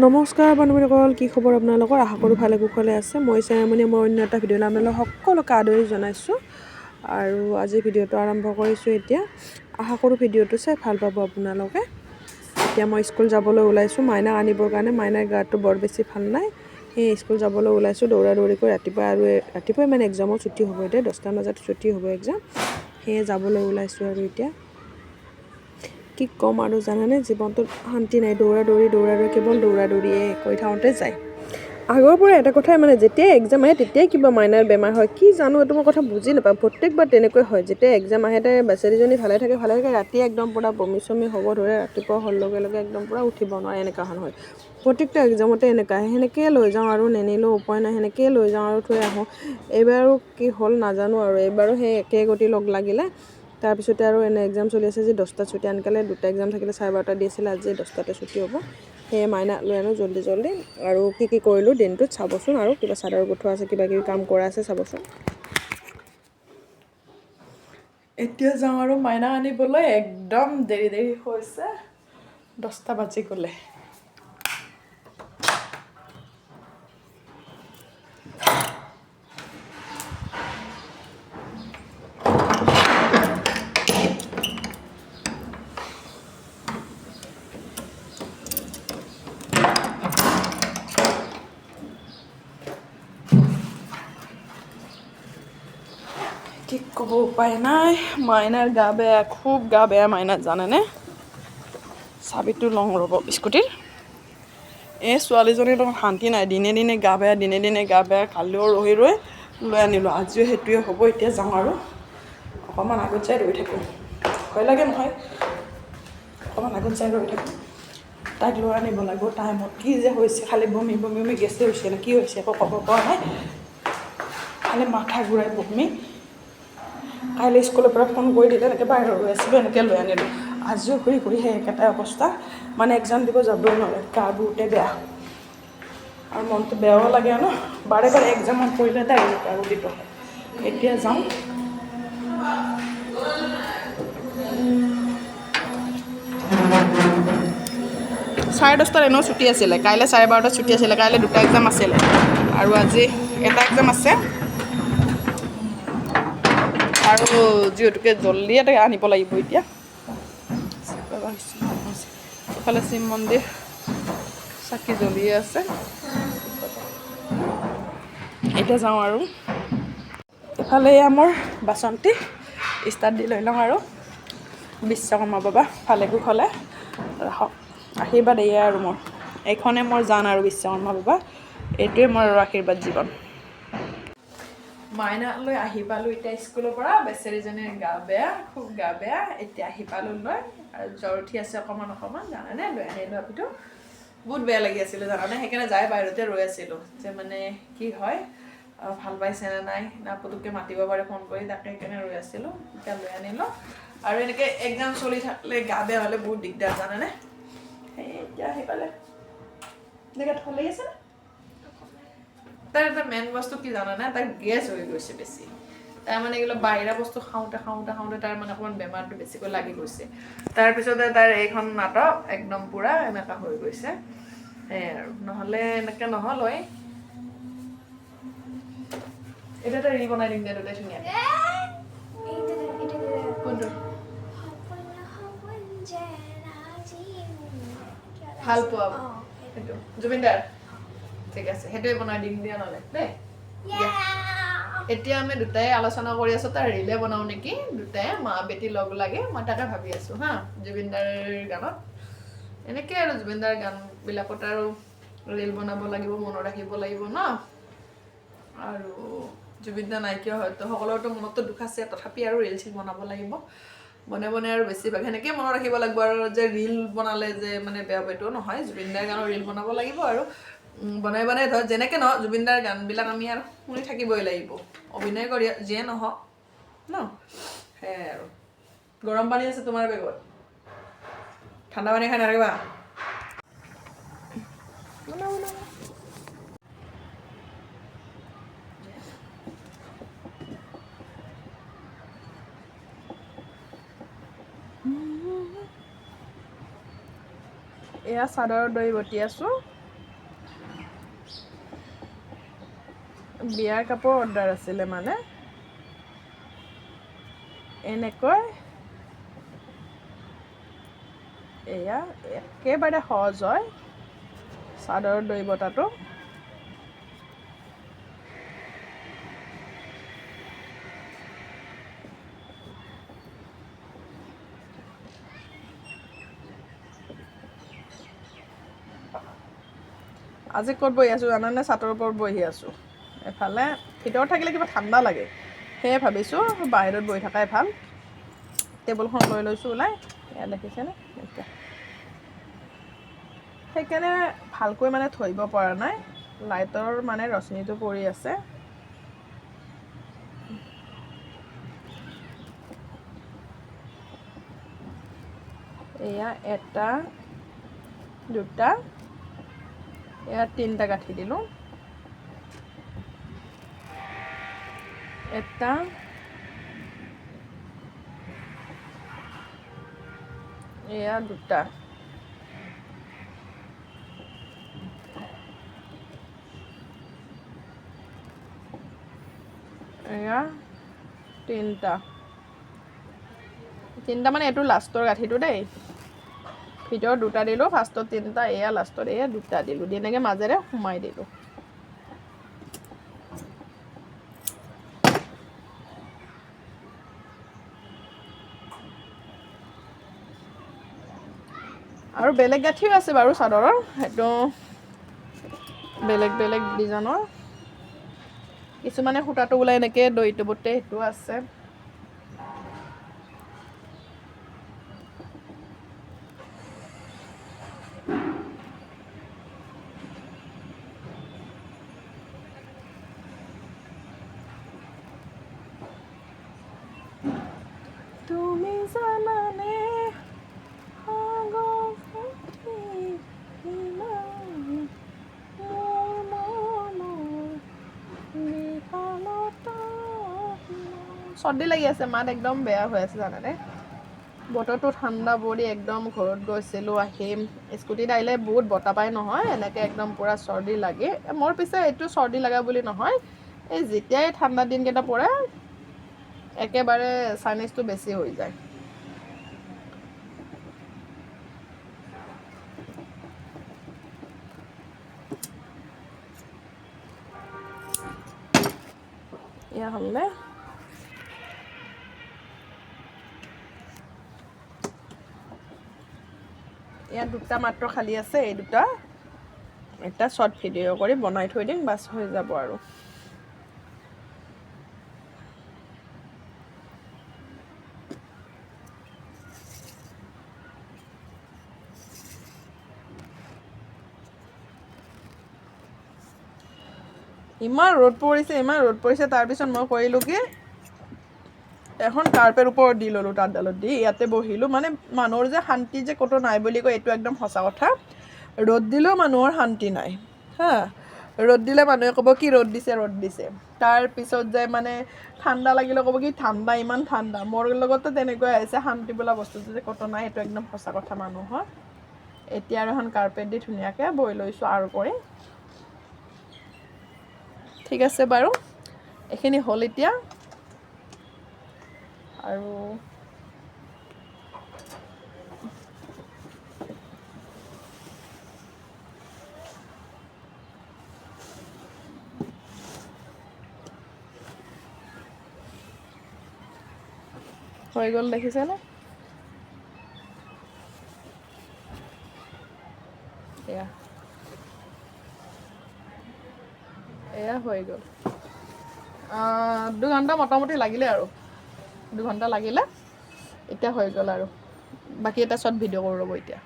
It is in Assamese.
নমস্কাৰ বন্ধুসকল, কি খবৰ আপোনালোকৰ? আশা কৰোঁ ভালে কুশলে আছে। মই চায়ামনি, মই অন্য এটা ভিডিঅ'লৈ আপোনালোক সকলোকে আদৰি জনাইছোঁ আৰু আজি ভিডিঅ'টো আৰম্ভ কৰিছোঁ। এতিয়া আশা কৰোঁ ভিডিঅ'টো চাই ভাল পাব আপোনালোকে। এতিয়া মই স্কুল যাবলৈ ওলাইছোঁ মাইনাক আনিবৰ কাৰণে। মাইনাৰ গাটো বৰ বেছি ভাল নাই, সেয়ে স্কুল যাবলৈ ওলাইছোঁ দৌৰা দৌৰিকৈ। ৰাতিপুৱাই মানে এক্সামৰ ছুটি হ'ব, এতিয়া 10টা বজাত ছুটি হ'ব এক্সাম, সেয়ে যাবলৈ ওলাইছোঁ। আৰু এতিয়া কি ক'ম আৰু জানানে, জীৱনটোত শান্তি নাই। দৌৰা দৌৰি কেৱল দৌৰা দৌৰিয়ে কৈ থাকোঁতে যায়। আগৰ পৰা এটা কথাই মানে, যেতিয়াই এক্সাম আহে তেতিয়াই কিবা মাইনাৰ বেমাৰ হয়, কি জানো এইটো মই কথা বুজি নাপাওঁ। প্ৰত্যেকবাৰ তেনেকৈ হয়, যেতিয়া এক্সাম আহে তাই বেচেৰীজনী ভালে থাকে ৰাতি একদম পূৰা বমি চমি হ'ব ধৰে। ৰাতিপুৱা হোৱাৰ লগে লগে একদম পূৰা উঠিব নোৱাৰে, এনেকুৱাখন হয়। প্ৰত্যেকটা এক্সামতে এনেকুৱা আহে, সেনেকৈয়ে লৈ যাওঁ আৰু নিনিলেও উপায় নাই, সেনেকৈয়ে লৈ যাওঁ আৰু থৈ আহোঁ। এইবাৰো কি হ'ল নাজানো আৰু, এইবাৰো সেই একে গতি লগ লাগিলে। তাৰপিছতে আৰু এনে এক্সাম চলি আছে যে 10টাত ছুটি, আনকালে 2টা এক্সাম থাকিলে 12:30 দিছিলে, আজি 10টাতে ছুটি হ'ব। সেয়ে মাইনা লৈ আনো জল্দি আৰু কি কৰিলোঁ দিনটোত চাবচোন। আৰু কিবা চাদৰ গোঠোৱা আছে, কিবা কিবি কাম কৰা আছে, চাবচোন। এতিয়া যাওঁ আৰু মাইনা আনিবলৈ। একদম দেৰি হৈছে, 10টা বাজি গ'লে। কি ক'ব, উপায় নাই। মাইনাৰ গা বেয়া, খুব গা বেয়া মাইনাৰ, জানেনে? চাবিটো লওঁ ৰ'ব স্কুটিৰ। এই ছোৱালীজনীৰ লগত শান্তি নাই, দিনে দিনে গা বেয়া। কালিও ৰৈ লৈ আনিলোঁ, আজিও সেইটোৱে হ'ব। এতিয়া যাওঁ আৰু অকণমান আগত যাই ৰৈ থাকোঁ, ভয় লাগে নহয়। অকণমান আগত যাই ৰৈ থাকোঁ, তাইক লৈ আনিব লাগিব টাইমত। কি যে হৈছে, খালি বমি গেছে হৈছে নে কি হৈছে একো ক'ব পৰা নাই, খালি মাথা ঘূৰাই বমি। কাইলৈ স্কুলৰ পৰা ফোন কৰি দিলে, এনেকৈ বাহিৰত ৰৈ আছিলোঁ, এনেকৈ লৈ আনিলোঁ। আজিও ঘূৰি সেই একেটাই অৱস্থা, মানে এক্সাম দিব যাবই নোৱাৰে, গা বহুতে বেয়া আৰু মনটো বেয়াও লাগে ন। বাৰে এক্সামত পৰিলে তাই এনেকুৱা গতিত হয়। এতিয়া যাওঁ। চাৰে 10টাত এনেও ছুটি আছিলে, কাইলৈ 12:30 ছুটি আছিলে। কাইলৈ 2টা এক্সাম আছিলে আৰু আজি এটা এক্সাম আছে। আৰু যিহেতুকে জল্দি এটা আনিব লাগিব এতিয়া। ইফালে শিৱ মন্দিৰ চাকি জ্বলিয়ে আছে। এতিয়া যাওঁ আৰু ইফালে মোৰ বাচন্তি ষ্টাৰ্ট দি লৈ লওঁ আৰু বিশ্বকৰ্মা বাবা ভালে কুশলে ৰাখক, আশীৰ্বাদ এয়াই আৰু মোৰ। এইখনে মোৰ জান আৰু বিশ্বকৰ্মা বাবা, এইটোৱে মোৰ আৰু আশীৰ্বাদ জীৱন। মাইনালৈ আহি পালোঁ এতিয়া স্কুলৰ পৰা। বেচেৰীজনীৰ গা বেয়া, খুব গা বেয়া। এতিয়া আহি পালোঁ লৈ, আৰু জ্বৰ উঠি আছে অকণমান, জানানে। লৈ আনিলোঁ আপিটো, বহুত বেয়া লাগি আছিলে জানানে। সেইকাৰণে যাই বাহিৰতে ৰৈ আছিলোঁ যে মানে কি হয়, ভাল পাইছেনে নাই, না পুতুককৈ মাতিব পাৰে ফোন কৰি, তাকে সেইকাৰণে ৰৈ আছিলোঁ। এতিয়া লৈ আনিলোঁ। আৰু এনেকৈ এক্সাম চলি থাকিলে গা বেয়া হ'লে বহুত দিগদাৰ জানানে। সেই এতিয়া আহি পালে, এনেকৈ থলে আছেনে। তাৰ এটা মেইন বস্তু কি জানানে, তাই গেছ হৈ গৈছে বেছি। তাই মানে এইবিলাক বাহিৰা বস্তু খাওঁতে তাৰ মানে অকণমান বেমাৰটো বেছিকৈ লাগি গৈছে। তাৰপিছতে তাইৰ এইখন নাটক একদম পূৰা এনেকুৱা হৈ গৈছে। সেয়াই আৰু, নহ'লে এনেকৈ নহ'ল হয়। এতিয়া এটা ৰিল বনাই দিম দে দুটাই ধুনীয়াকৈ। কোনটো ভাল পোৱা? সেইটো জুবিনদাৰ, ঠিক আছে, সেইটোৱে বনাই দিম দিয়া নহ'লে দেই। এতিয়া আমি দুটাই আলোচনা কৰি আছোঁ, তাৰ ৰিলে বনাওঁ নেকি, দুটাই মা বেটি লগ লাগে। মই তাকে ভাবি আছোঁ হা, জুবিনদাৰ গানত এনেকৈ আৰু জুবিনদাৰ গানবিলাকত আৰু ৰিল বনাব লাগিব, মনত ৰাখিব লাগিব ন। আৰু জুবিনদা নাইকিয়া হয়তো সকলোতো মনততো দুখ আছে, তথাপি আৰু ৰিল চিল বনাব লাগিব। বনাই আৰু বেছিভাগ সেনেকৈ মনত ৰাখিব লাগিব। আৰু যে ৰিল বনালে যে মানে বেয়া পাইতো নহয়, জুবিনদাৰ গানৰ ৰিল বনাব লাগিব। আৰু বনাই ধৰ যেনেকৈ নহওক জুবিনদাৰ গানবিলাক আমি আৰু শুনি থাকিবই লাগিব, অভিনয় কৰি যিয়ে নহওক ন। সেয়াই আৰু, গৰম পানী আছে তোমাৰ বেগত, ঠাণ্ডা পানী খাই নাথাকিবা। এয়া চাদৰৰ দহি বটি আছোঁ। বিয়াৰ কাপোৰ অৰ্ডাৰ আছিলে মানে এনেকৈ এয়া একেবাৰে সহজ হয় চাদৰৰ দহি বতাটো। আজি ক'ত বহি আছোঁ জানানে? ছাতৰ ওপৰত বহি আছোঁ। এফালে ভিতৰত থাকিলে কিবা ঠাণ্ডা লাগে, সেয়ে ভাবিছোঁ বাহিৰত বহি থকাই ভাল। টেবুলখন লৈ লৈছোঁ ওলাই, এয়া দেখিছেনে? এতিয়া সেইকাৰণে ভালকৈ মানে ধৰিব পৰা নাই, লাইটৰ মানে ৰশ্মিটো পৰি আছে। এয়া এটা, দুটা, এয়া তিনিটা গাঁঠি দিলোঁ। এটা, এয়া দুটা, এয়া তিনিটা, তিনিটা মানে এইটো লাষ্টৰ গাঁঠিটো দেই। ভিতৰত দুটা দিলোঁ, ফাৰ্ষ্টত তিনিটা, এয়া লাষ্টত এয়া দুটা দিলোঁ, এনেকৈ মাজেৰে সোমাই দিলোঁ। আৰু বেলেগ গাঁঠিও আছে বাৰু চাদৰৰ, সেইটো বেলেগ বেলেগ ডিজাইনৰ। কিছুমানে সূতাটো ওলাই এনেকৈ দহিটো বটে, সেইটো আছে। তুমি জানানে চৰ্দি লাগি আছে, মাত একদম বেয়া হৈ আছে জানানে? বতৰটো ঠাণ্ডা পৰি একদম ঘৰত গৈছিলোঁ, আহিম স্কুটিত আহিলে বহুত বতাহ পাই নহয়, এনেকৈ একদম পূৰা চৰ্দি লাগে। মোৰ পিছে এইটো চৰ্দি লগা বুলি নহয়, এই যেতিয়াই ঠাণ্ডা দিনকেইটা পৰে একেবাৰে চাইনিজটো বেছি হৈ যায়। এয়া হ'লনে? ইয়াত দুটা মাত্ৰ খালী আছে, এই দুটা এটা শ্বৰ্ট ভিডিঅ' কৰি বনাই থৈ দিম, বাছ হৈ যাব আৰু। ইমান ৰ'দ পৰিছে, ইমান ৰ'দ পৰিছে, তাৰপিছত মই কৰিলোঁ কি, এখন কাৰ্পেট ওপৰত দি ল'লোঁ, তাঁতডালত দি ইয়াতে বহিলোঁ। মানে মানুহৰ যে শান্তি যে ক'তো নাই বুলি কয়, এইটো একদম সঁচা কথা। ৰ'দ দিলেও মানুহৰ শান্তি নাই হা। ৰ'দ দিলে মানুহে ক'ব কি ৰ'দ দিছে, ৰ'দ দিছে। তাৰপিছত যে মানে ঠাণ্ডা লাগিলে ক'ব কি ঠাণ্ডা, ইমান ঠাণ্ডা। মোৰ লগতো তেনেকুৱাই আহিছে, শান্তি বোলা বস্তুটো যে ক'তো নাই, সেইটো একদম সঁচা কথা মানুহৰ। এতিয়া আৰু এখন কাৰ্পেট দি ধুনীয়াকৈ বৈ লৈছোঁ আৰু কৰি। ঠিক আছে বাৰু, এইখিনি হ'ল এতিয়া। আৰু হৈ গ'ল, দেখিছেনে? এয়া এয়া হৈ গ'ল। 2 ঘণ্টা মোটামুটি লাগিলে আৰু, 2 ঘণ্টা লাগিলে, এতিয়া হৈ গ'ল আৰু। বাকী এটা শ্বৰ্ট ভিডিঅ' কৰোঁ ৰ'ব এতিয়া।